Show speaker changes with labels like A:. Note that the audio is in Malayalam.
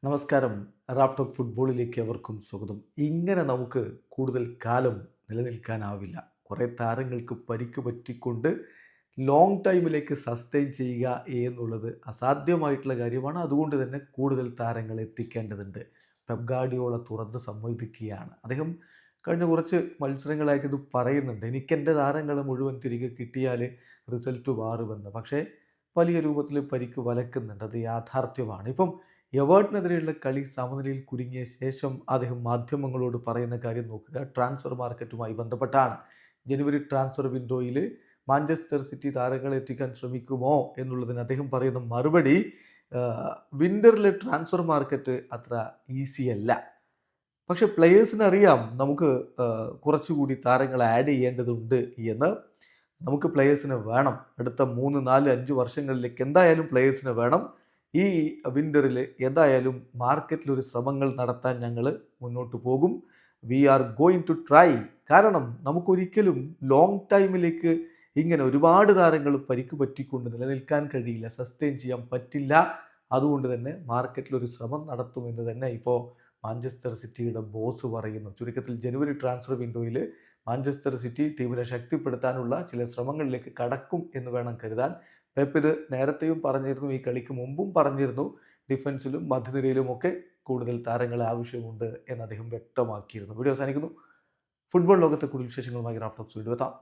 A: നമസ്കാരം. റാഫ് ടോക്ക് ഫുട്ബോളിലേക്ക് അവർക്കും സ്വാഗതം. ഇങ്ങനെ നമുക്ക് കൂടുതൽ കാലം നിലനിൽക്കാനാവില്ല. കുറേ താരങ്ങൾക്ക് പരിക്ക് പറ്റിക്കൊണ്ട് ലോങ് ടൈമിലേക്ക് സസ്റ്റെയിൻ ചെയ്യുക എന്നുള്ളത് അസാധ്യമായിട്ടുള്ള കാര്യമാണ്. അതുകൊണ്ട് തന്നെ കൂടുതൽ താരങ്ങളെ എത്തിക്കേണ്ടതുണ്ട്. പെപ് ഗാർഡിയോള തുറന്ന് സമ്മതിക്കുകയാണ്. അദ്ദേഹം കഴിഞ്ഞ കുറച്ച് മത്സരങ്ങളായിട്ട് ഇത് പറയുന്നുണ്ട്. എനിക്കെൻ്റെ താരങ്ങളെ മുഴുവൻ തിരികെ കിട്ടിയാൽ റിസൾട്ട് മാറുമെന്ന്. പക്ഷേ വലിയ രൂപത്തിൽ പരിക്ക് വലക്കുന്നുണ്ട്. അത് യാഥാർത്ഥ്യമാണ്. ഇപ്പം എവേർട്ടിനെതിരെയുള്ള കളി സമനിലയിൽ കുരുങ്ങിയ ശേഷം അദ്ദേഹം മാധ്യമങ്ങളോട് പറയുന്ന കാര്യം നോക്കുക. ട്രാൻസ്ഫർ മാർക്കറ്റുമായി ബന്ധപ്പെട്ടാണ്. ജനുവരി ട്രാൻസ്ഫർ വിൻഡോയിൽ മാഞ്ചസ്റ്റർ സിറ്റി താരങ്ങളെ എത്തിക്കാൻ ശ്രമിക്കുമോ എന്നുള്ളതിന് അദ്ദേഹം പറയുന്ന മറുപടി, വിൻ്ററിലെ ട്രാൻസ്ഫർ മാർക്കറ്റ് അത്ര ഈസി അല്ല. പക്ഷെ പ്ലെയേഴ്സിന് അറിയാം നമുക്ക് കുറച്ചുകൂടി താരങ്ങളെ ആഡ് ചെയ്യേണ്ടതുണ്ട് എന്ന്. നമുക്ക് പ്ലെയേഴ്സിനെ വേണം. അടുത്ത 3, 4, 5 വർഷങ്ങളിലേക്ക് എന്തായാലും പ്ലെയേഴ്സിനെ വേണം. ഈ വിൻ്ററിൽ എന്തായാലും മാർക്കറ്റിൽ ഒരു ശ്രമങ്ങൾ നടത്താൻ ഞങ്ങൾ മുന്നോട്ട് പോകും. We are going to try. കാരണം നമുക്കൊരിക്കലും ലോങ് ടൈമിലേക്ക് ഇങ്ങനെ ഒരുപാട് താരങ്ങൾ പരിക്ക് പറ്റിക്കൊണ്ട് നിലനിൽക്കാൻ കഴിയില്ല, സസ്റ്റെയിൻ ചെയ്യാൻ പറ്റില്ല. അതുകൊണ്ട് തന്നെ മാർക്കറ്റിൽ ഒരു ശ്രമം നടത്തുമെന്ന് തന്നെ ഇപ്പോൾ മാഞ്ചസ്റ്റർ സിറ്റിയുടെ ബോസ് പറയുന്നു. ചുരുക്കത്തിൽ ജനുവരി ട്രാൻസ്ഫർ വിൻഡോയിൽ മാഞ്ചസ്റ്റർ സിറ്റി ടീമിനെ ശക്തിപ്പെടുത്താനുള്ള ചില ശ്രമങ്ങളിലേക്ക് കടക്കും എന്ന് വേണം കരുതാൻ. പെപ്പ് ഇത് നേരത്തെയും പറഞ്ഞിരുന്നു, ഈ കളിക്ക് മുമ്പും പറഞ്ഞിരുന്നു. ഡിഫൻസിലും മധ്യനിരയിലുമൊക്കെ കൂടുതൽ താരങ്ങളെ ആവശ്യമുണ്ട് എന്ന് അദ്ദേഹം വ്യക്തമാക്കിയിരുന്നു. വീഡിയോ അവസാനിക്കുന്നു. ഫുട്ബോൾ ലോകത്തെ കൂടുതൽ വിശേഷങ്ങളുമായി റാഫ് ടോക്സ് വീണ്ടും എത്താം.